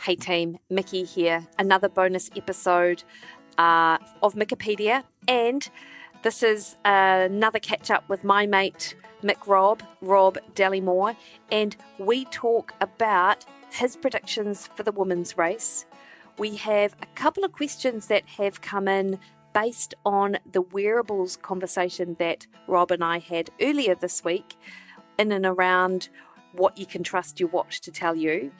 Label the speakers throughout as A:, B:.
A: Hey team, Mikki here. Another bonus episode of Mikkipedia, and this is another catch up with my mate Rob Dallimore, and we talk about his predictions for the women's race. We have a couple of questions that have come in based on the wearables conversation that Rob and I had earlier this week, in and around what you can trust your watch to tell you.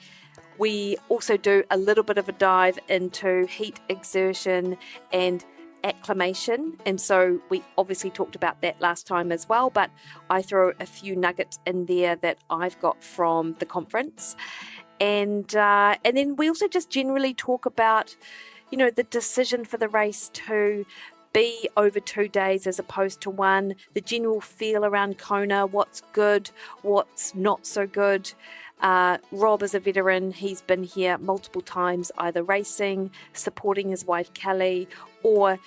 A: We also do a little bit of a dive into heat exertion and acclimation, and so we obviously talked about that last time as well, but I throw a few nuggets in there that I've got from the conference. And then we also just generally talk about, you know, the decision for the race to be over 2 days as opposed to one, the general feel around Kona, what's good, what's not so good. Rob is a veteran. He's been here multiple times, either racing, supporting his wife Kelly, or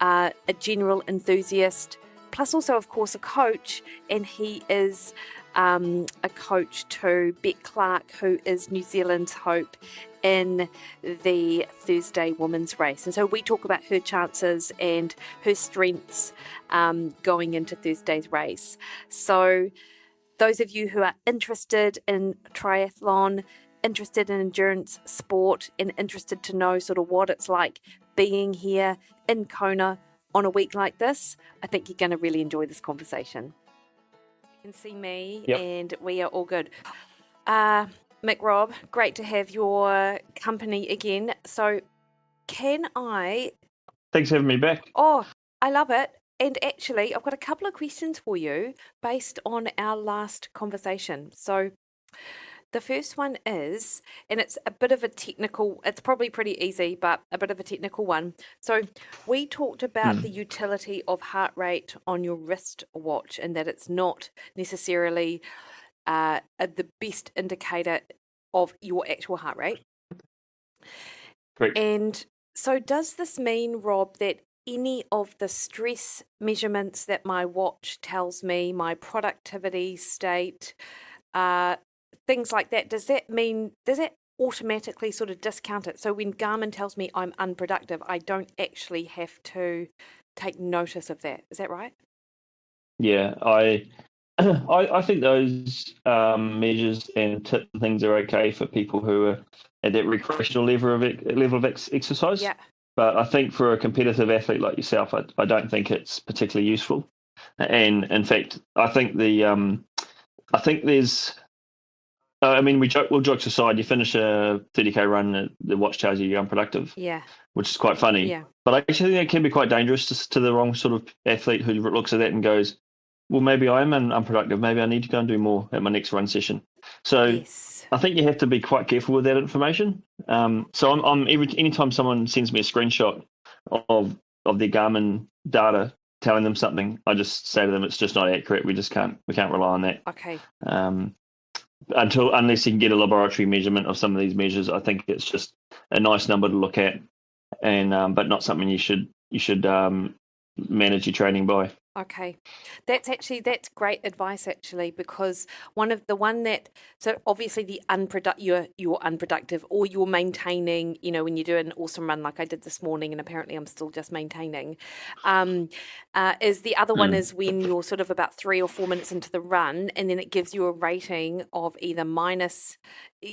A: a general enthusiast, plus also, of course, a coach, and he is a coach to Beck Clark, who is New Zealand's hope in the Thursday women's race. And so we talk about her chances and her strengths going into Thursday's race. So those of you who are interested in triathlon, interested in endurance sport, and interested to know sort of what it's like being here in Kona on a week like this, I think you're going to really enjoy this conversation. You can see me,
B: Yep.
A: And we are all good. Rob, great to have your company again. So can I...
B: Thanks for having me back.
A: Oh, I love it. And actually, I've got a couple of questions for you based on our last conversation. So the first one is, and it's a bit of a technical, it's probably pretty easy, but a bit of a technical one. So we talked about the utility of heart rate on your wrist watch, and that it's not necessarily the best indicator of your actual heart rate.
B: Correct.
A: And so does this mean, Rob, that any of the stress measurements that my watch tells me, my productivity state, things like that, does that automatically sort of discount it? So when Garmin tells me I'm unproductive, I don't actually have to take notice of that. Is that right?
B: Yeah, I think those measures and tips and things are okay for people who are at that recreational level of exercise.
A: Yeah.
B: But I think for a competitive athlete like yourself, I don't think it's particularly useful. And in fact, I think there's. I mean, we'll jokes aside. You finish a 30k run, the watch tells you you're unproductive.
A: Yeah.
B: Which is quite funny.
A: Yeah.
B: But I actually think it can be quite dangerous to the wrong sort of athlete who looks at that and goes, well, maybe I'm unproductive. Maybe I need to go and do more at my next run session. So
A: Yes.
B: I think you have to be quite careful with that information. So anytime someone sends me a screenshot of their Garmin data telling them something, I just say to them, it's just not accurate. We can't rely on that.
A: Okay.
B: Unless you can get a laboratory measurement of some of these measures, I think it's just a nice number to look at, and but not something you should manage your training by.
A: Okay, that's great advice actually, because so obviously you're unproductive, or you're maintaining, you know, when you do an awesome run like I did this morning, and apparently I'm still just maintaining, is the other one is when you're sort of about 3 or 4 minutes into the run, and then it gives you a rating of either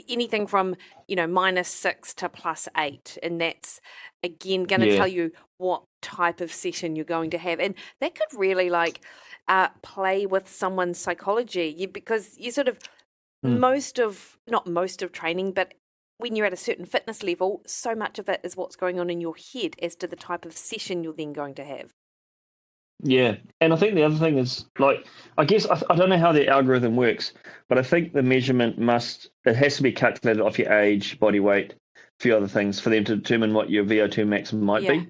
A: anything from, you know, -6 to +8, and that's again going to tell you what type of session you're going to have, and that could really play with someone's psychology, because you sort of not most of training, but when you're at a certain fitness level, so much of it is what's going on in your head as to the type of session you're then going to have.
B: Yeah, and I think the other thing is, like, I guess I don't know how the algorithm works, but I think the measurement has to be calculated off your age, body weight, a few other things for them to determine what your VO2 max might be.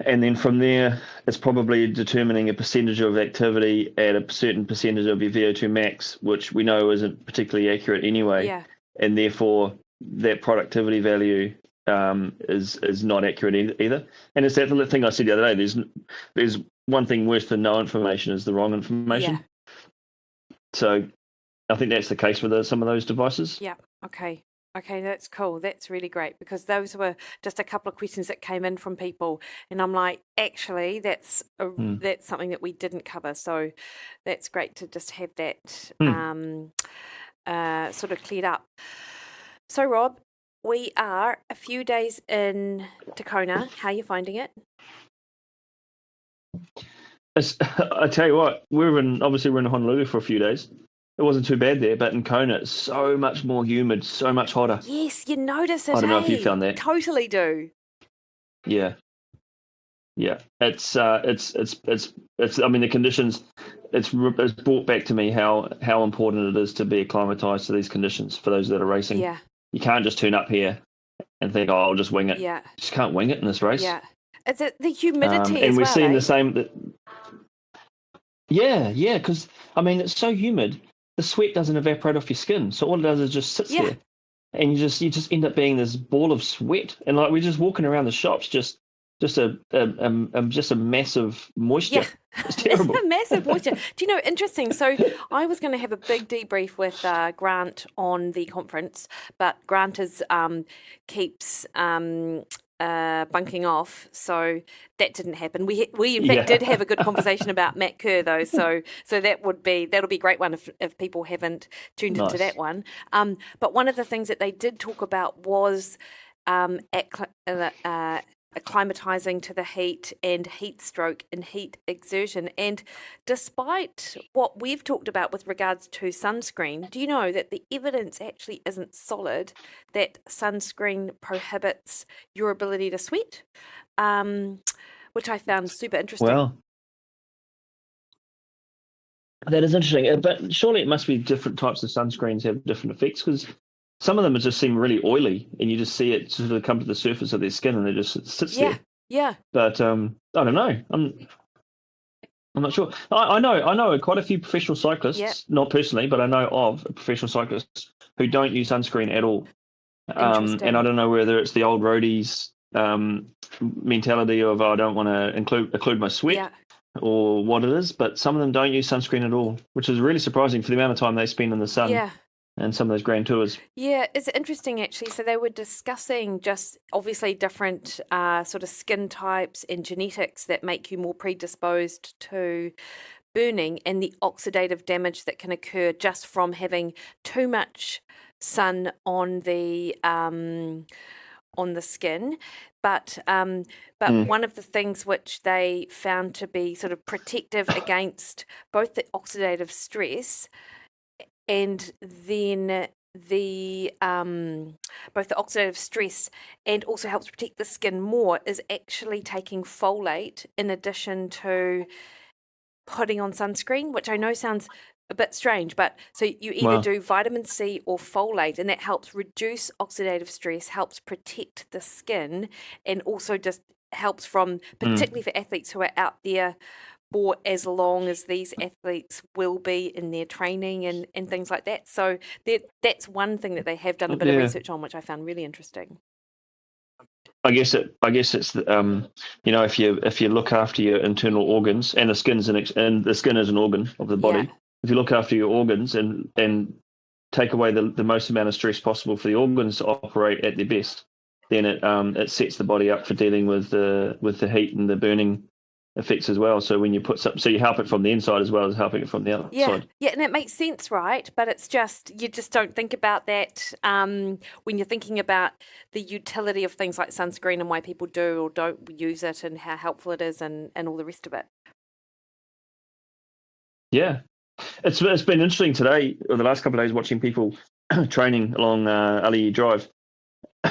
B: And then from there, it's probably determining a percentage of activity at a certain percentage of your VO2 max, which we know isn't particularly accurate anyway.
A: Yeah.
B: And therefore, that productivity value is not accurate either. And it's that thing I said the other day. There's one thing worse than no information is the wrong information.
A: Yeah.
B: So I think that's the case with some of those devices.
A: Yeah. Okay. Okay, that's cool. That's really great because those were just a couple of questions that came in from people, and I'm like, actually, that's something that we didn't cover. So that's great to just have that sort of cleared up. So Rob, we are a few days in to Kona. How are you finding it?
B: I tell you what, obviously we're in Honolulu for a few days. It wasn't too bad there, but in Kona, it's so much more humid, so much hotter.
A: Yes, you notice it.
B: I don't know if you found that.
A: Totally do.
B: Yeah, yeah. It's. I mean, the conditions. It's brought back to me how important it is to be acclimatized to these conditions for those that are racing.
A: Yeah.
B: You can't just turn up here and think, "Oh, I'll just wing it."
A: Yeah.
B: You just can't wing it in this race.
A: Yeah. Is it the humidity
B: and
A: as
B: we're
A: well?
B: seeing the same. Yeah, because I mean, it's so humid. The sweat doesn't evaporate off your skin, so all it does is just sits there, and you just end up being this ball of sweat, and like we're just walking around the shops, just a massive moisture.
A: Yeah,
B: It's terrible.
A: it's a massive moisture. Do you know, interesting. So I was going to have a big debrief with Grant on the conference, but Grant keeps bunking off, so that didn't happen. We in fact did have a good conversation about Matt Kerr though, so that'll be a great one if people haven't tuned into that one. But one of the things that they did talk about was acclimatizing to the heat and heat stroke and heat exertion. And despite what we've talked about with regards to sunscreen, do you know that the evidence actually isn't solid that sunscreen prohibits your ability to sweat? Which I found super interesting.
B: Well, that is interesting. But surely it must be different types of sunscreens have different effects, because some of them just seem really oily, and you just see it sort of come to the surface of their skin, and it just sits there.
A: Yeah.
B: But I don't know. I'm not sure. I know quite a few professional cyclists, not personally, but I know of professional cyclists who don't use sunscreen at all. And I don't know whether it's the old roadies mentality of I don't want to include my sweat or what it is, but some of them don't use sunscreen at all, which is really surprising for the amount of time they spend in the sun.
A: Yeah.
B: And some of those grand tours.
A: Yeah, it's interesting actually. So they were discussing just obviously different sort of skin types and genetics that make you more predisposed to burning, and the oxidative damage that can occur just from having too much sun on the skin. But one of the things which they found to be sort of protective against both the oxidative stress and then the both the oxidative stress and also helps protect the skin more is actually taking folate in addition to putting on sunscreen, which I know sounds a bit strange, but so you either do vitamin C or folate, and that helps reduce oxidative stress, helps protect the skin, and also just helps from, particularly for athletes who are out there for as long as these athletes will be in their training and things like that. So that's one thing that they have done a bit of research on, which I found really interesting.
B: I guess it's if you look after your internal organs, and the skin is an organ of the body. If you look after your organs and take away the most amount of stress possible for the organs to operate at their best, then it sets the body up for dealing with the heat and the burning effects as well. So when you you help it from the inside as well as helping it from the outside. Yeah,
A: and it makes sense, right? But it's just you just don't think about that when you're thinking about the utility of things like sunscreen and why people do or don't use it and how helpful it is and all the rest of it.
B: Yeah, it's been interesting today or the last couple of days watching people training along Ali Drive.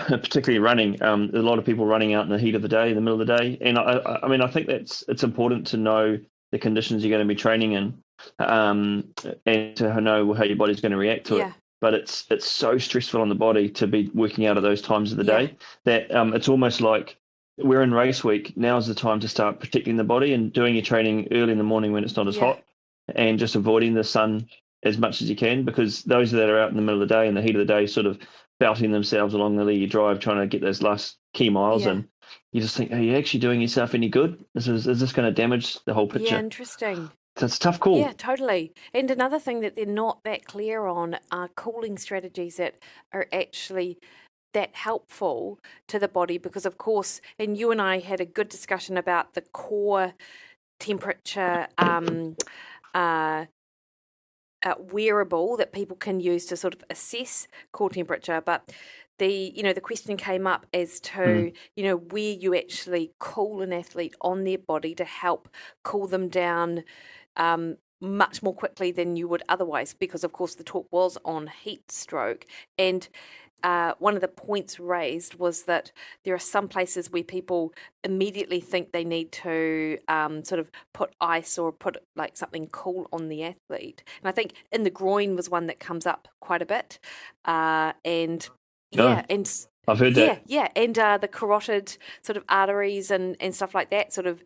B: Particularly running, there's a lot of people running out in the heat of the day, in the middle of the day, and I mean I think it's important to know the conditions you're going to be training in, and to know how your body's going to react to it. But it's so stressful on the body to be working out at those times of the day that it's almost like we're in race week. Now's the time to start protecting the body and doing your training early in the morning when it's not as hot, and just avoiding the sun as much as you can, because those that are out in the middle of the day in the heat of the day sort of belting themselves along the Lee Drive trying to get those last key miles, and you just think, are you actually doing yourself any good? Is this going to damage the whole picture?
A: Yeah, interesting.
B: So it's a tough call.
A: Yeah, totally. And another thing that they're not that clear on are cooling strategies that are actually that helpful to the body because, of course, and you and I had a good discussion about the core temperature uh, wearable that people can use to sort of assess core temperature, but the question came up as to where you actually cool an athlete on their body to help cool them down much more quickly than you would otherwise, because of course the talk was on heat stroke. And one of the points raised was that there are some places where people immediately think they need to sort of put ice or put like something cool on the athlete. And I think in the groin was one that comes up quite a bit. And
B: No, I've heard that.
A: yeah, and the carotid sort of arteries and stuff like that sort of.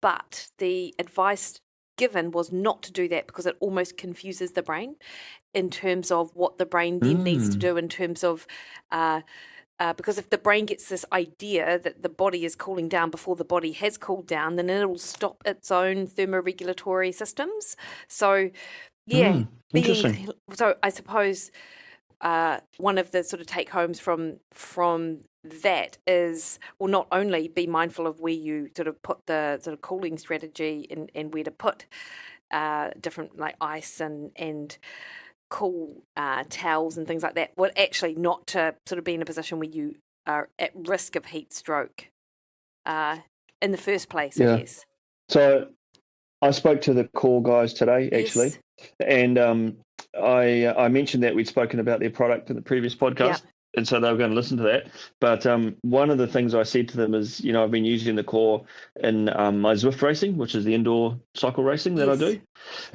A: But the advice given was not to do that because it almost confuses the brain in terms of what the brain then needs to do in terms of because if the brain gets this idea that the body is cooling down before the body has cooled down, then it'll stop its own thermoregulatory systems. So yeah,
B: interesting.
A: so I suppose one of the sort of take homes from that is, well, not only be mindful of where you sort of put the sort of cooling strategy and where to put different like ice and cool towels and things like that, but actually not to sort of be in a position where you are at risk of heat stroke in the first place, I guess.
B: So I spoke to the core guys today, actually, and I mentioned that we'd spoken about their product in the previous podcast, and so they were going to listen to that. But one of the things I said to them is, I've been using the core in my Zwift racing, which is the indoor cycle racing that I do,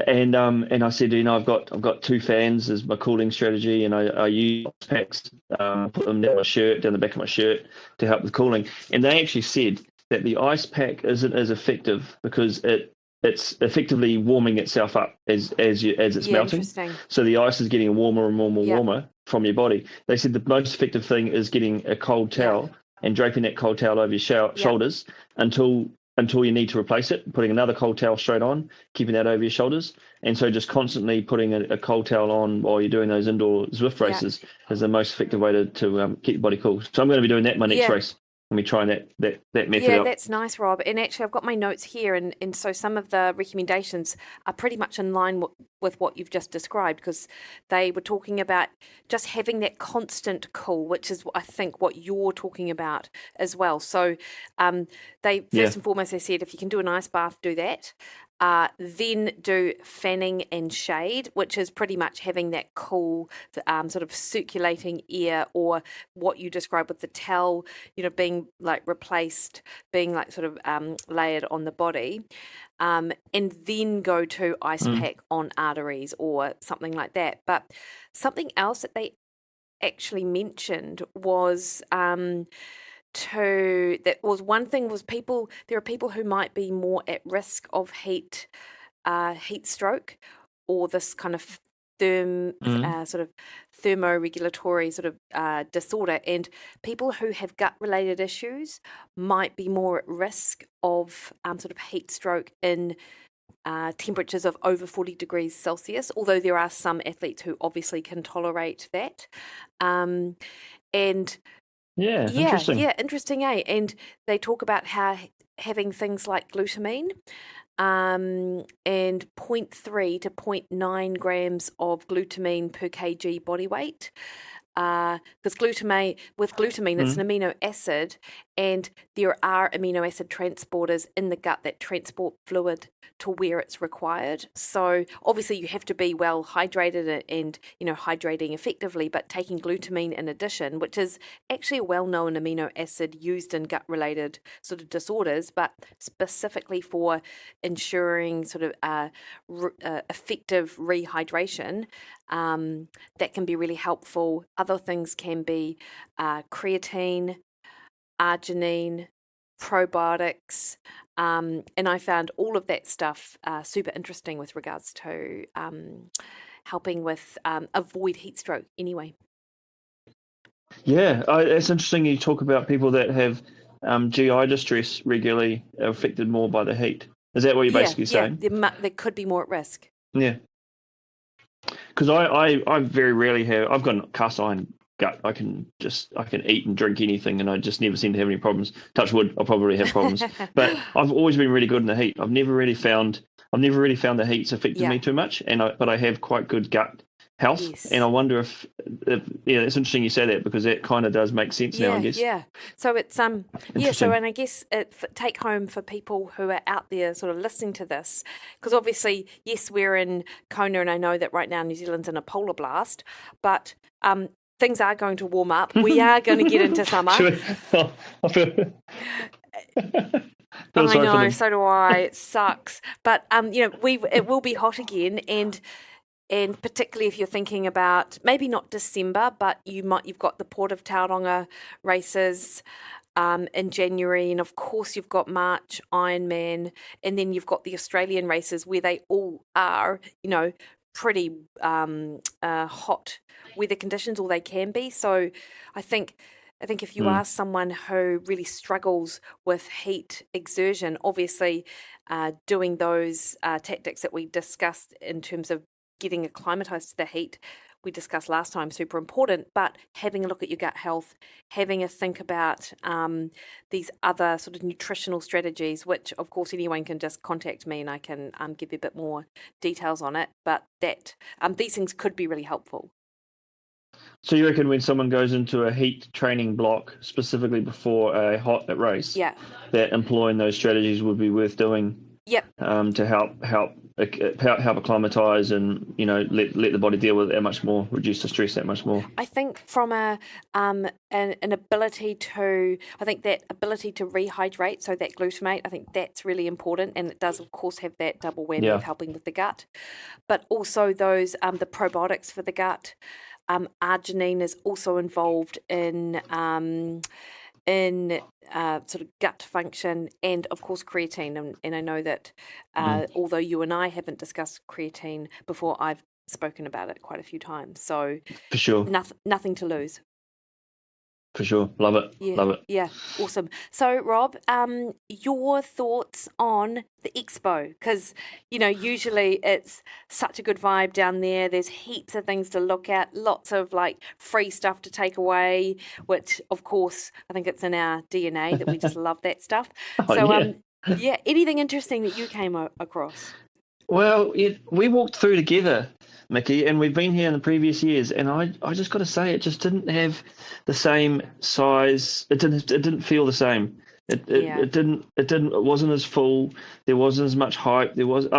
B: and I said, I've got 2 fans as my cooling strategy, and I use packs, put them down the back of my shirt to help with cooling, and they actually said that the ice pack isn't as effective because it's effectively warming itself up as it's melting. So the ice is getting warmer and warmer from your body. They said the most effective thing is getting a cold towel and draping that cold towel over your shoulders until you need to replace it, putting another cold towel straight on, keeping that over your shoulders. And so just constantly putting a cold towel on while you're doing those indoor Zwift races is the most effective way to keep your body cool. So I'm going to be doing that my next race. Let me try that method out.
A: Yeah, that's nice, Rob. And actually, I've got my notes here, and so some of the recommendations are pretty much in line with what you've just described, because they were talking about just having that constant cool, which is, I think, what you're talking about as well. So they first and foremost, they said if you can do an ice bath, do that. Then do fanning and shade, which is pretty much having that cool sort of circulating air, or what you describe with the towel, being like replaced, being like sort of layered on the body, and then go to ice pack on arteries or something like that. But something else that they actually mentioned was one thing was there are people who might be more at risk of heat stroke, or this kind of sort of thermoregulatory sort of disorder, and people who have gut related issues might be more at risk of sort of heat stroke in temperatures of over 40 degrees Celsius, although there are some athletes who obviously can tolerate that.
B: Interesting.
A: Yeah, interesting, eh? And they talk about how having things like glutamine and 0.3 to 0.9 grams of glutamine per kg body weight. Because glutamine, it's an amino acid, and there are amino acid transporters in the gut that transport fluid to where it's required. So obviously you have to be well hydrated and hydrating effectively, but taking glutamine in addition, which is actually a well-known amino acid used in gut-related sort of disorders, but specifically for ensuring sort of effective rehydration, that can be really helpful. Other things can be creatine, arginine, probiotics, and I found all of that stuff super interesting with regards to helping with avoid heat stroke anyway.
B: Yeah, it's interesting you talk about people that have GI distress regularly are affected more by the heat. Is that what you're
A: Yeah,
B: basically saying?
A: they could be more at risk.
B: Yeah. Because I very rarely have. I've got a cast iron gut. I can eat and drink anything, and I just never seem to have any problems. Touch wood, I'll probably have problems, but I've always been really good in the heat. I've never really found the heat's affected me too much, but I have quite good gut health,
A: Yes.
B: and I wonder if it's interesting you say that, because that kind of does make sense now, I guess.
A: Yeah. So it's and I guess take home for people who are out there sort of listening to this, because obviously, yes, we're in Kona, and I know that right now New Zealand's in a polar blast, but things are going to warm up. We are going to get into summer.
B: I feel
A: I know, so do I. It sucks, but it will be hot again, and particularly if you're thinking about maybe not December, but you've got the Port of Tauranga races in January, and of course you've got March Ironman, and then you've got the Australian races where they all are, pretty hot weather conditions, or they can be. So I think if you are someone who really struggles with heat exertion, obviously doing those tactics that we discussed in terms of getting acclimatized to the heat, we discussed last time, super important, but having a look at your gut health, having a think about these other sort of nutritional strategies, which of course anyone can just contact me and I can give you a bit more details on it, but that these things could be really helpful.
B: So you reckon when someone goes into a heat training block, specifically before a hot race, that employing those strategies would be worth doing?
A: Yep.
B: To help acclimatise and let the body deal with it that much more, reduce the stress that much more.
A: I think from an ability to, rehydrate, so that glutamate, I think that's really important, and it does of course have that double whammy of helping with the gut, but also those the probiotics for the gut. Arginine is also involved in sort of gut function, and of course creatine, and I know that although you and I haven't discussed creatine before, I've spoken about it quite a few times, so
B: for sure,
A: nothing to lose.
B: For sure. Love it. Love it.
A: Yeah, awesome. So, Rob, your thoughts on the expo? Because, usually it's such a good vibe down there. There's heaps of things to look at, lots of free stuff to take away, which, of course, I think it's in our DNA that we just love that stuff. Anything interesting that you came across?
B: Well, we walked through together, Mikki, and we've been here in the previous years, and I just got to say, it just didn't have the same size. It didn't feel the same. It wasn't as full. There wasn't as much hype. We like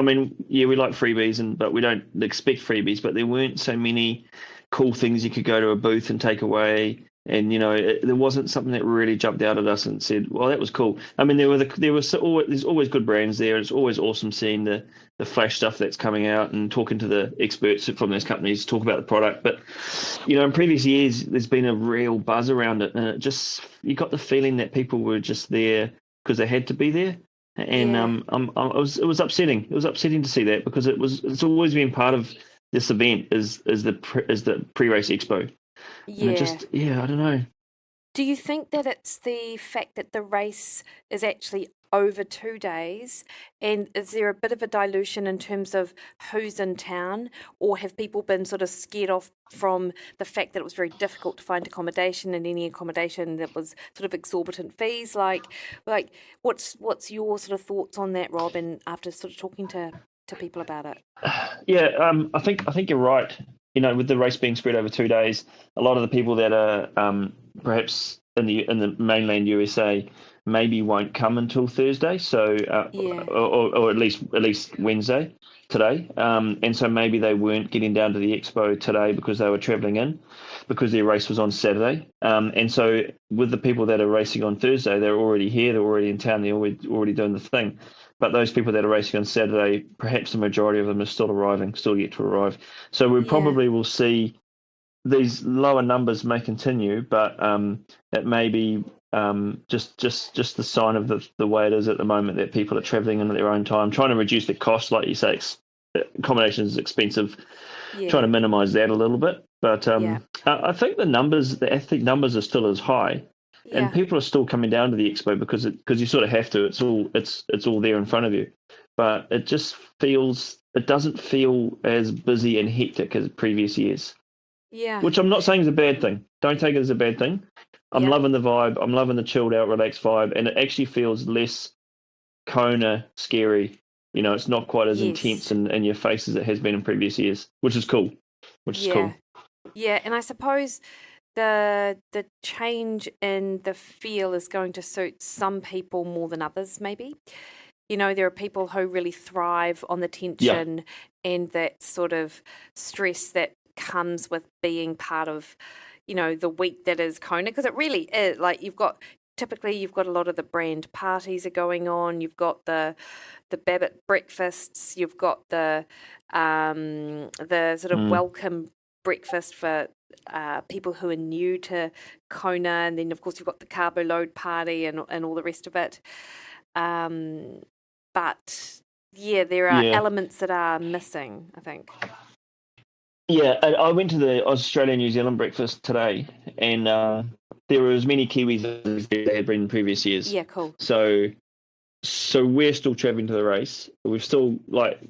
B: freebies, but we don't expect freebies. But there weren't so many cool things you could go to a booth and take away. And there wasn't something that really jumped out at us and said, "Well, that was cool." I mean, there's always good brands there. It's always awesome seeing the flash stuff that's coming out and talking to the experts from those companies, talk about the product. But in previous years, there's been a real buzz around it, and you got the feeling that people were just there because they had to be there. And it was upsetting. It was upsetting to see that, because it's always been part of this event is the pre-race expo.
A: Yeah.
B: I don't know.
A: Do you think that it's the fact that the race is actually over 2 days, and is there a bit of a dilution in terms of who's in town, or have people been sort of scared off from the fact that it was very difficult to find accommodation, and any accommodation that was sort of exorbitant fees? Like what's your sort of thoughts on that, Rob, and after sort of talking to people about it?
B: I think you're right. With the race being spread over 2 days, a lot of the people that are perhaps in the mainland USA maybe won't come until Thursday, so or at least Wednesday today, and so maybe they weren't getting down to the expo today because they were travelling in, because their race was on Saturday, and so with the people that are racing on Thursday, they're already here, they're already in town, they're already doing the thing. But those people that are racing on Saturday, perhaps the majority of them are still yet to arrive. So we probably will see these lower numbers may continue, but it may be just the sign of the way it is at the moment, that people are travelling in at their own time, trying to reduce the cost. Like you say, accommodation is expensive, trying to minimise that a little bit. But I think the athlete numbers are still as high. Yeah. And people are still coming down to the expo because you sort of have to. It's all there in front of you. but it doesn't feel as busy and hectic as previous years.
A: Yeah.
B: Which I'm not saying is a bad thing. Don't take it as a bad thing. I'm loving the vibe. I'm loving the chilled out, relaxed vibe, and it actually feels less Kona scary. It's not quite as intense in your face as it has been in previous years, which is cool.
A: Yeah, and I suppose the change in the feel is going to suit some people more than others, maybe. There are people who really thrive on the tension and that sort of stress that comes with being part of, the week that is Kona, because it really is. Like, you've got a lot of the brand parties are going on. You've got the Babbitt breakfasts. You've got the sort of welcome breakfast for people who are new to Kona, and then of course you've got the carbo load party and all the rest of it. But there are elements that are missing, I think.
B: Yeah, I went to the Australia-New Zealand breakfast today, and there were as many Kiwis as there had been in previous years.
A: Yeah, cool.
B: So we're still travelling to the race. We've still, like,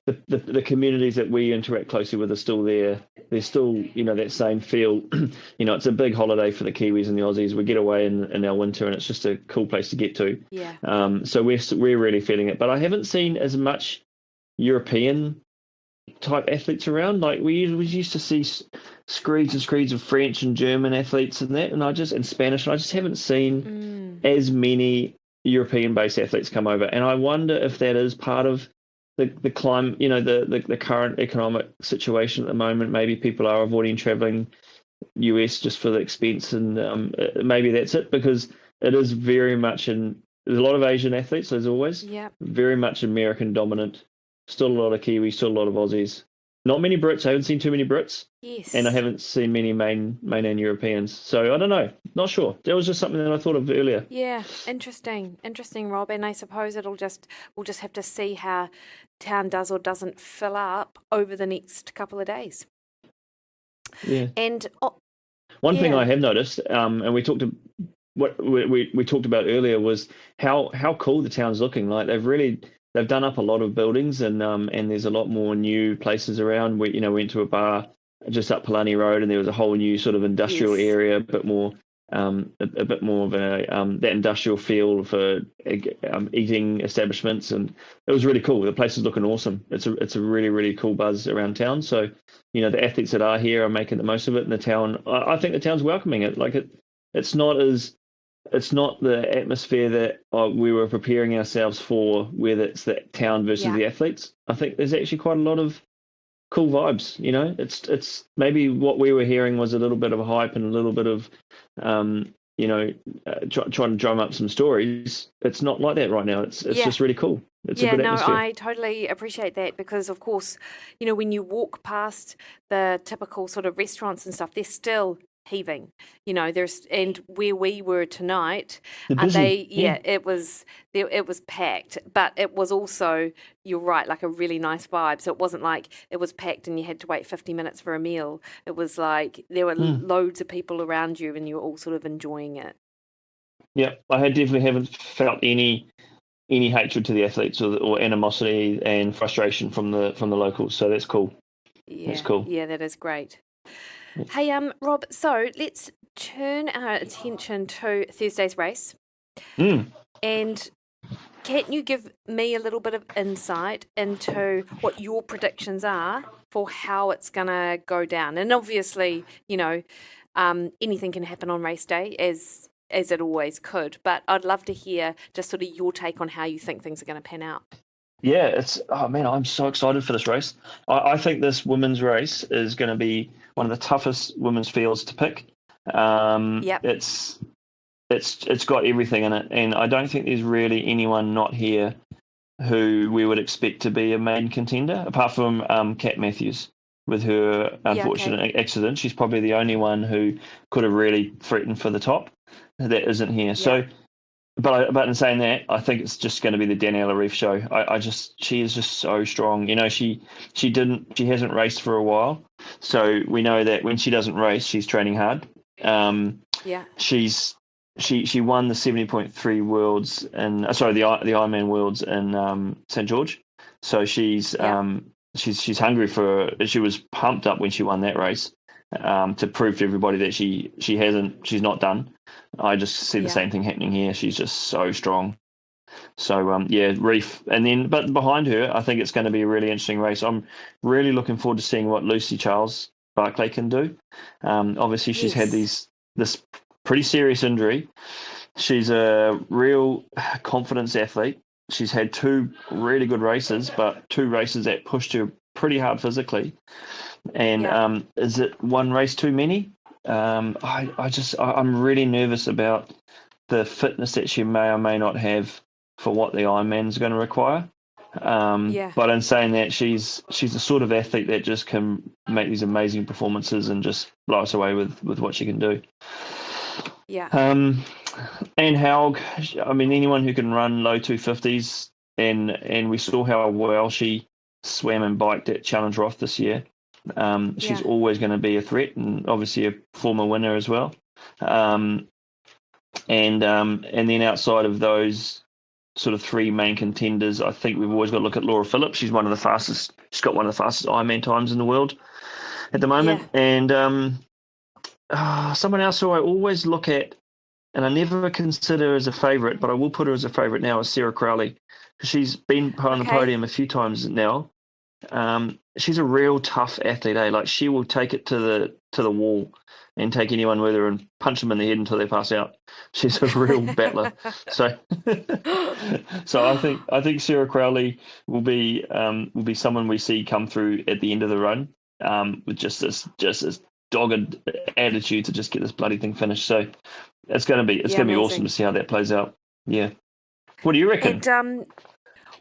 B: the communities that we interact closely with are still there. There's still, that same feel. It's a big holiday for the Kiwis and the Aussies. We get away in our winter, and it's just a cool place to get to.
A: Yeah.
B: So we're really feeling it. But I haven't seen as much European type athletes around. Like, we used to see screeds and screeds of French and German athletes and that, and Spanish, and I just haven't seen as many European-based athletes come over. And I wonder if that is part of the climate, the current economic situation at the moment. Maybe people are avoiding traveling US just for the expense, and maybe that's it, because it is very much there's a lot of Asian athletes, as always. Very much American dominant. Still a lot of Kiwis, still a lot of Aussies. Not many Brits. I haven't seen too many Brits.
A: Yes.
B: And I haven't seen many mainland Europeans. So I don't know. Not sure. That was just something that I thought of earlier.
A: Yeah, interesting, Rob. And I suppose we'll just have to see how town does or doesn't fill up over the next couple of days.
B: Yeah.
A: And
B: one thing I have noticed, and we talked what we talked about earlier, was how cool the town's looking. Like, they've done up a lot of buildings, and there's a lot more new places around. We went to a bar just up Palani Road, and there was a whole new sort of industrial area, a bit more of that industrial feel for eating establishments, and it was really cool. The place is looking awesome. It's a really, really cool buzz around town. So the athletes that are here are making the most of it, and the town. I think the town's welcoming it. Like, it's not the atmosphere that we were preparing ourselves for, where it's the town versus the athletes. I think there's actually quite a lot of cool vibes. It's maybe what we were hearing was a little bit of a hype and a little bit of, trying to drum up some stories. It's not like that right now. It's just really cool. It's a good atmosphere.
A: I totally appreciate that, because of course, when you walk past the typical sort of restaurants and stuff, they're still heaving, and where we were tonight, it was packed, but it was also, you're right, like a really nice vibe. So it wasn't like it was packed and you had to wait 50 minutes for a meal. It was like there were loads of people around you, and you were all sort of enjoying it.
B: Yeah, I definitely haven't felt any hatred to the athletes or animosity and frustration from the locals. So that's cool.
A: Yeah,
B: that's cool.
A: Yeah, that is great. Hey, Rob, so let's turn our attention to Thursday's race. And can you give me a little bit of insight into what your predictions are for how it's going to go down? And obviously, anything can happen on race day, as it always could. But I'd love to hear just sort of your take on how you think things are going to pan out.
B: Yeah, I'm so excited for this race. I think this women's race is going to be one of the toughest women's fields to pick. It's got everything in it, and I don't think there's really anyone not here who we would expect to be a main contender, apart from Kat Matthews with her unfortunate accident. She's probably the only one who could have really threatened for the top that isn't here. So. But in saying that, I think it's just going to be the Daniela Reef show. She is just so strong. She hasn't raced for a while, so we know that when she doesn't race, she's training hard. She's she won the 70.3 worlds and the Ironman worlds in St George. So
A: Yeah.
B: she's hungry she was pumped up when she won that race, to prove to everybody that she's not done. I just see the
A: Yeah.
B: same thing happening here. She's just so strong. So yeah, Reef, and then but behind her, I think it's going to be a really interesting race. I'm really looking forward to seeing what Lucy Charles Barclay can do. Obviously, she's had
A: Yes.
B: this pretty serious injury. She's a real confidence athlete. She's had two really good races, but two races that pushed her pretty hard physically. And
A: Yeah.
B: is it one race too many? I'm really nervous about the fitness that she may or may not have for what the Ironman's going to require.
A: Yeah.
B: But in saying that, she's the sort of athlete that just can make these amazing performances and just blow us away with what she can do.
A: Yeah.
B: Anne Haug, I mean, anyone who can run low 250s, and we saw how well she swam and biked at Challenge Roth this year. She's
A: Yeah.
B: always going to be a threat, and obviously a former winner as well. And then outside of those sort of three main contenders, I think we've always got to look at Laura Phillips. She's one of the fastest. She's got one of the fastest Ironman times in the world at the moment.
A: Yeah.
B: And someone else who I always look at, and I never consider as a favourite, but I will put her as a favourite now, is Sarah Crowley. She's been on the
A: Okay.
B: podium a few times now. She's a real tough athlete, eh? Like she will take it to the wall and take anyone with her and punch them in the head until they pass out. She's a real battler. So, so I think Sarah Crowley will be someone we see come through at the end of the run, with just this dogged attitude to just get this bloody thing finished. So it's going to be
A: Yeah,
B: awesome
A: amazing.
B: to see how that plays out. Yeah. What do you reckon?
A: And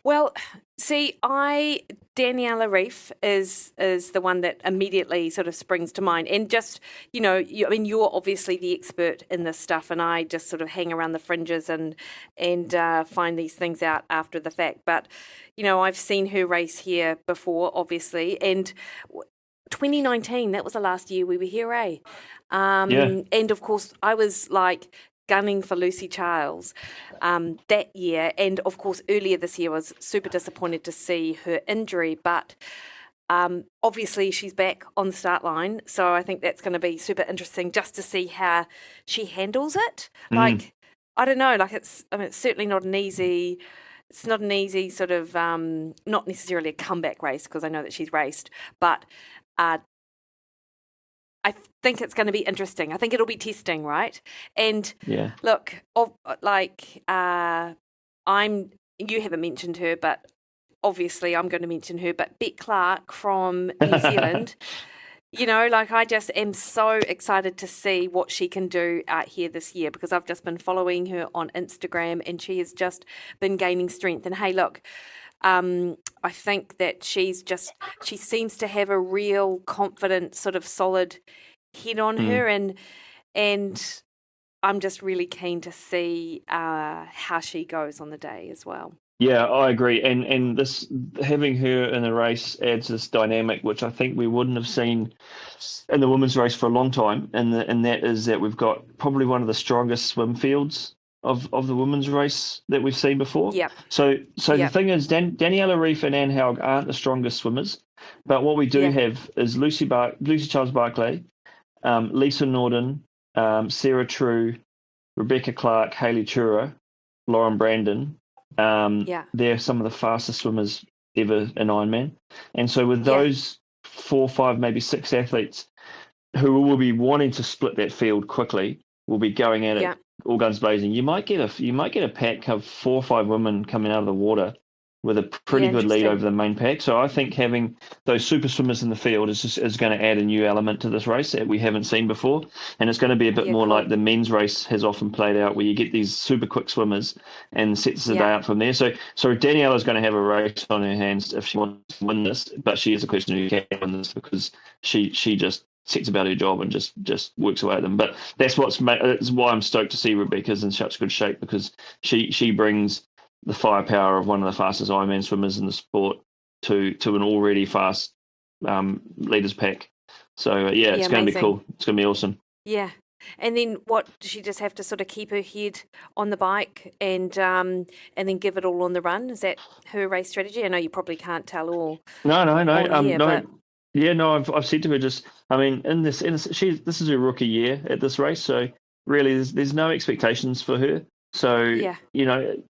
A: well, see, Daniela Reef is the one that immediately sort of springs to mind. And just, I mean, you're obviously the expert in this stuff, and I just sort of hang around the fringes and find these things out after the fact. But, I've seen her race here before, obviously, and 2019, that was the last year we were here, eh?
B: Yeah.
A: And of course, I was like gunning for Lucy Charles that year. And of course, earlier this year, I was super disappointed to see her injury. But obviously, she's back on the start line. So I think that's going to be super interesting just to see how she handles it.
B: Mm.
A: Like, I don't know, like it's certainly not an easy. It's not an easy sort of, not necessarily a comeback race because I know that she's raced, but I think it's going to be interesting. I think it'll be testing, right? And
B: Yeah.
A: look, you haven't mentioned her, but obviously I'm going to mention her. But Beck Clark from New Zealand, I just am so excited to see what she can do out here this year because I've just been following her on Instagram and she has just been gaining strength. And hey, look. I think that she seems to have a real confident, sort of solid head on her, and I'm just really keen to see how she goes on the day as well.
B: Yeah, I agree. And this having her in the race adds this dynamic which I think we wouldn't have seen in the women's race for a long time. And that is that we've got probably one of the strongest swim fields of the women's race that we've seen before.
A: Yep.
B: So the
A: Yep.
B: thing is, Daniela Reef and Anne Haug aren't the strongest swimmers, but what we do
A: Yeah.
B: have is Lucy Charles Barclay, Lisa Norden, Sarah True, Rebecca Clark, Hayley Chura, Lauren Brandon.
A: Yeah.
B: They're some of the fastest swimmers ever in Ironman. And so with
A: Yeah.
B: those 4, 5, maybe 6 athletes who will be wanting to split that field quickly, will be going at it
A: Yeah.
B: all guns blazing. You might get a pack of 4 or 5 women coming out of the water with a pretty
A: Yeah,
B: good lead
A: interesting.
B: over the main pack. So I think having those super swimmers in the field is going to add a new element to this race that we haven't seen before. And it's going to be a bit
A: Yeah,
B: more
A: cool.
B: like the men's race has often played out, where you get these super quick swimmers and sets the day
A: Yeah.
B: out from there. So Daniela's going to have a race on her hands if she wants to win this, but she is a question who can win this because she just sets about her job and just works away at them. But that's why I'm stoked to see Rebecca's in such good shape, because she brings the firepower of one of the fastest Ironman swimmers in the sport to an already fast leaders pack. So yeah, it's going to be
A: amazing.
B: cool. It's going to be awesome.
A: Yeah. And then what, does she just have to sort of keep her head on the bike and then give it all on the run? Is that her race strategy? I know you probably can't tell all
B: No, no, no,
A: on air,
B: no.
A: but
B: Yeah, no. I've said to her just. I mean, this is her rookie year at this race, so really, there's no expectations for her. So
A: yeah,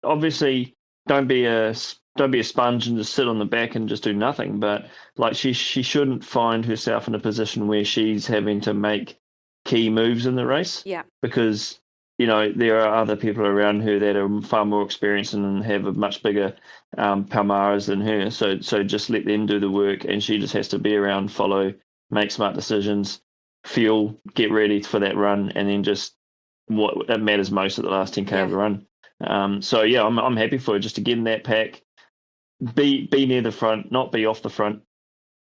B: obviously, don't be a sponge and just sit on the back and just do nothing. But like she shouldn't find herself in a position where she's having to make key moves in the race
A: yeah,
B: because there are other people around her that are far more experienced and have a much bigger palmares than her. So just let them do the work, and she just has to be around, follow, make smart decisions, fuel, get ready for that run, and then just what that matters most at the last 10K of
A: yeah,
B: the run. So yeah, I'm happy for her just to get in that pack, be near the front, not be off the front,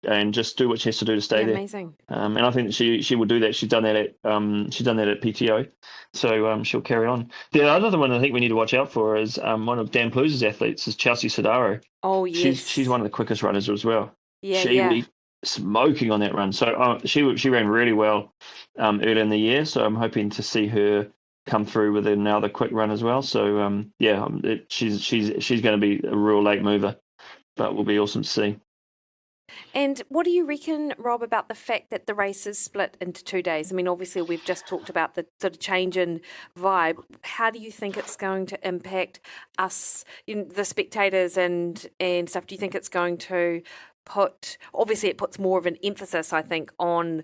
B: and just do what she has to do to stay
A: yeah,
B: there.
A: amazing.
B: And I think that she will do that. She's done that at PTO, so she'll carry on. The other one I think we need to watch out for is one of Dan Pluse's athletes is Chelsea Sodaro.
A: Oh,
B: She's
A: yes.
B: one of the quickest runners as well.
A: Yeah,
B: She will
A: yeah.
B: be smoking on that run. So she ran really well early in the year. So I'm hoping to see her come through with another quick run as well. So she's going to be a real late mover, but will be awesome to see.
A: And what do you reckon, Rob, about the fact that the race is split into 2 days? I mean, obviously, we've just talked about the sort of change in vibe. How do you think it's going to impact us, the spectators and stuff? Do you think it's going to obviously, it puts more of an emphasis, I think, on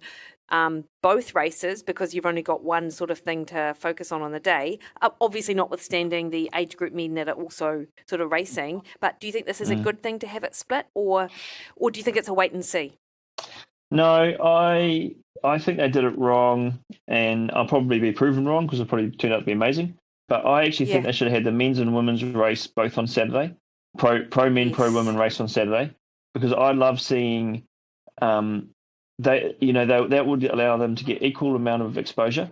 A: both races because you've only got one sort of thing to focus on the day. Obviously, notwithstanding the age group men that are also sort of racing. But do you think this is a good thing to have it split, or do you think it's a wait and see?
B: No, I think they did it wrong, and I'll probably be proven wrong because it'll probably turn out to be amazing. But I actually think
A: Yeah.
B: they should have had the men's and women's race both on Saturday, pro men, pro women
A: Yes.
B: race on Saturday, because I love seeing that would allow them to get equal amount of exposure.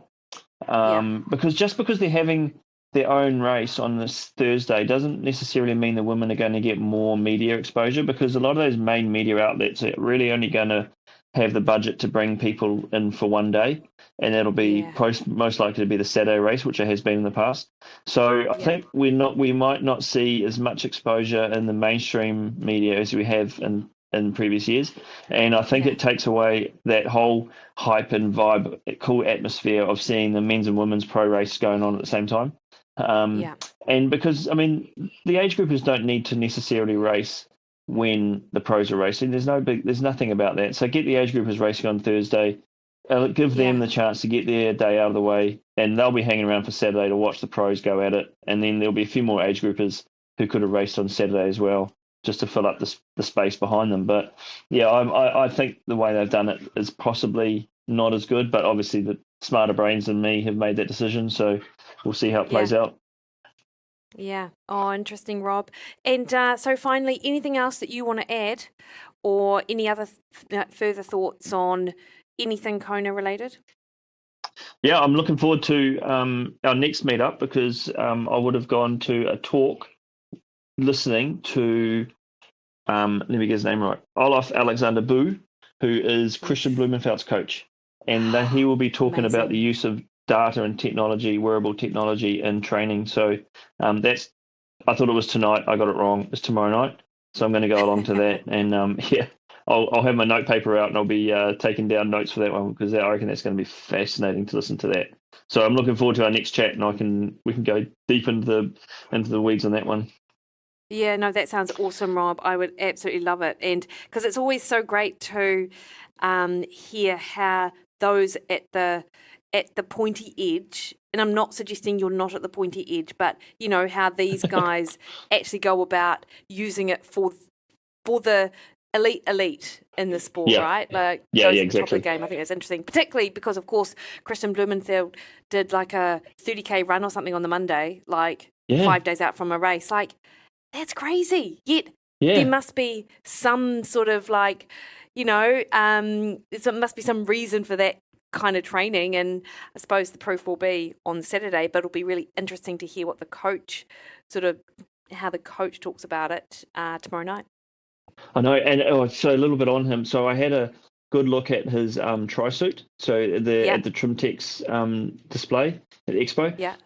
A: Yeah.
B: Because they're having their own race on this Thursday doesn't necessarily mean the women are going to get more media exposure because a lot of those main media outlets are really only going to have the budget to bring people in for one day, and that'll be
A: Yeah.
B: most likely to be the Saturday race, which it has been in the past. So I
A: Yeah.
B: think we might not see as much exposure in the mainstream media as we have in previous years, and I think
A: Yeah.
B: it takes away that whole hype and vibe, cool atmosphere of seeing the men's and women's pro race going on at the same time.
A: Yeah.
B: And because I mean, the age groupers don't need to necessarily race when the pros are racing. There's nothing about that. So get the age groupers racing on Thursday. Give them
A: Yeah.
B: the chance to get their day out of the way, and they'll be hanging around for Saturday to watch the pros go at it. And then there'll be a few more age groupers who could have raced on Saturday as well, just to fill up the space behind them. But yeah, I think the way they've done it is possibly not as good. But obviously, the smarter brains than me have made that decision. So we'll see how it
A: Yeah.
B: plays out.
A: Yeah. Oh, interesting, Rob. And so finally, anything else that you want to add or any other further thoughts on anything Kona related?
B: Yeah, I'm looking forward to our next meetup because I would have gone to a talk listening to, let me get his name right, Olaf Alexander Boo, who is Christian
A: Yes.
B: Blumenfeld's coach. And he will be talking about the
A: Amazing.
B: use of data and technology, wearable technology in training. So I thought it was tonight. I got it wrong. It's tomorrow night. So I'm going to go along to that. And yeah, I'll have my note paper out and I'll be taking down notes for that one because I reckon that's going to be fascinating to listen to that. So I'm looking forward to our next chat and we can go deep into the weeds on that one.
A: Yeah, no, that sounds awesome, Rob. I would absolutely love it. And because it's always so great to hear how those at the pointy edge, and I'm not suggesting you're not at the pointy edge, but how these guys actually go about using it for the elite in the sport,
B: Yeah,
A: right? Like
B: yeah,
A: those at the top of the
B: exactly.
A: game. I think that's interesting, particularly because, of course, Christian Blumenfeld did like a 30K run or something on the Monday, like
B: Yeah,
A: 5 days out from a race. Like, that's crazy. Yet there
B: yeah.
A: must be some sort of like, there must be some reason for that kind of training. And I suppose the proof will be on Saturday, but it'll be really interesting to hear what how the coach talks about it tomorrow night.
B: I know. And so a little bit on him. So I had good look at his tri-suit. So at the Trimtex display at the Expo.
A: Yeah.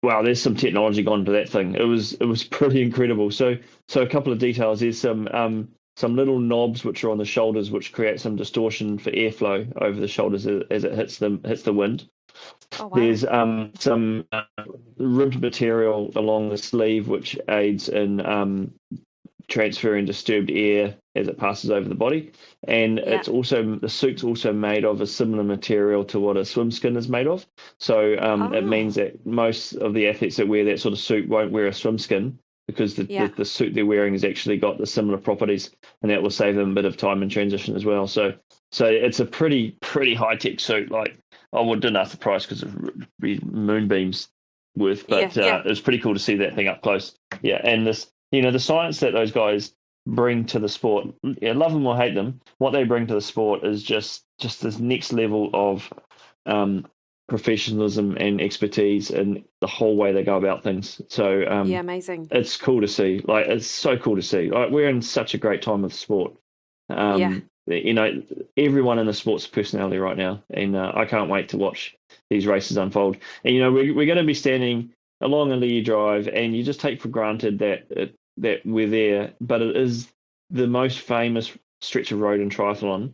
B: Wow, there's some technology gone into that thing. It was pretty incredible. So a couple of details. There's some little knobs which are on the shoulders, which create some distortion for airflow over the shoulders as it hits the wind.
A: Oh, wow.
B: There's some ribbed material along the sleeve which aids in transferring disturbed air as it passes over the body, and it's also, the suit's also made of a similar material to what a swim skin is made of. So it means that most of the athletes that wear that sort of suit won't wear a swim skin, because the suit they're wearing has actually got the similar properties, and that will save them a bit of time in transition as well. So it's a pretty high tech suit. Like, I didn't ask the price because of moonbeams worth, but it was pretty cool to see that thing up close. Yeah, and this, the science that those guys bring to the sport, love them or hate them, what they bring to the sport is just this next level of professionalism and expertise in the whole way they go about things. So
A: amazing.
B: It's cool to see. Like, it's so cool to see. Like, we're in such a great time of the sport. Everyone in the sport's a personality right now, and I can't wait to watch these races unfold. And we're going to be standing along a Lee Drive, and you just take for granted that we're there, but it is the most famous stretch of road in triathlon,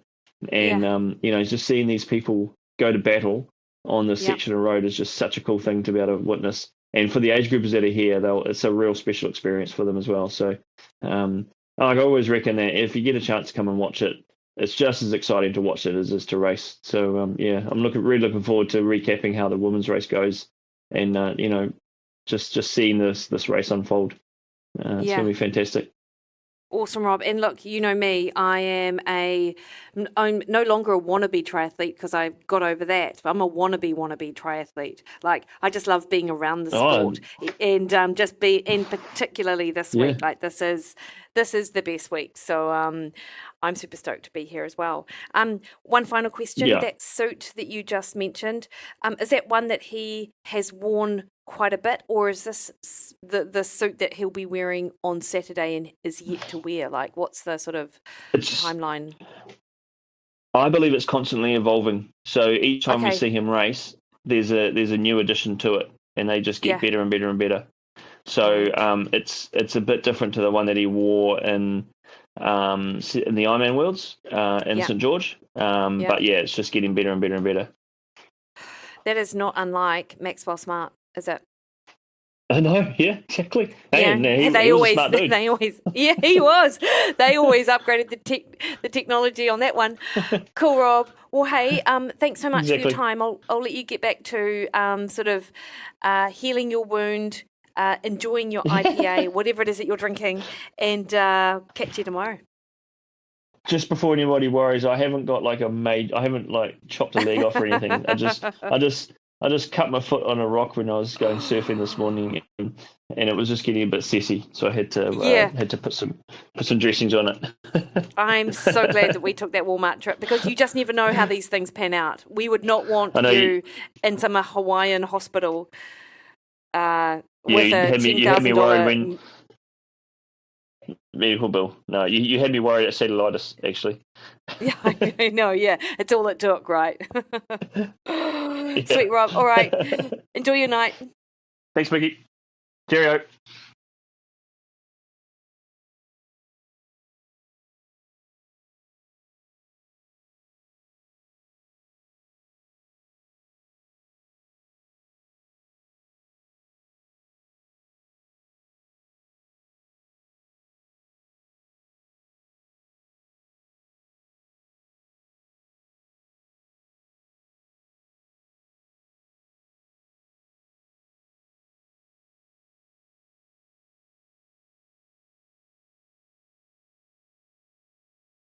B: and just seeing these people go to battle on this section of road is just such a cool thing to be able to witness. And for the age groupers that are here, it's a real special experience for them as well. So I always reckon that if you get a chance to come and watch it, it's just as exciting to watch it as it is to race. So I'm really looking forward to recapping how the women's race goes, and just seeing this race unfold. It's going to be fantastic.
A: Awesome, Rob. And look, you know me, I'm no longer a wannabe triathlete, because I got over that. But I'm a wannabe triathlete. Like, I just love being around the sport, and and particularly this week. Like, this is the best week. So I'm super stoked to be here as well. One final question: that suit that you just mentioned, is that one that he has worn quite a bit, or is this the suit that he'll be wearing on Saturday and is yet to wear? Like, what's the sort of timeline?
B: I believe it's constantly evolving. So each time we see him race, there's a new addition to it, and they just get better and better and better. So it's a bit different to the one that he wore in the Ironman Worlds in St George. But it's just getting better and better and better.
A: That is not unlike Maxwell Smart, is it?
B: I know, yeah, exactly. He was a smart dude.
A: He was. They always upgraded the technology on that one. Cool, Rob. Well, hey, thanks so much for your time. I'll let you get back to healing your wound, enjoying your IPA, whatever it is that you're drinking, and catch you tomorrow.
B: Just before anybody worries, I haven't got I haven't chopped a leg off or anything. I just cut my foot on a rock when I was going surfing this morning, and it was just getting a bit sessy, so I had to put some dressings on it.
A: I'm so glad that we took that Walmart trip, because you just never know how these things pan out. We would not want you in some Hawaiian hospital with a $10,000
B: medical bill. No, you had me worried at cellulitis, actually.
A: Yeah, I know. Yeah, it's all it took, right? Sweet, Rob. All right, enjoy your night.
B: Thanks, Mikki. Cheerio.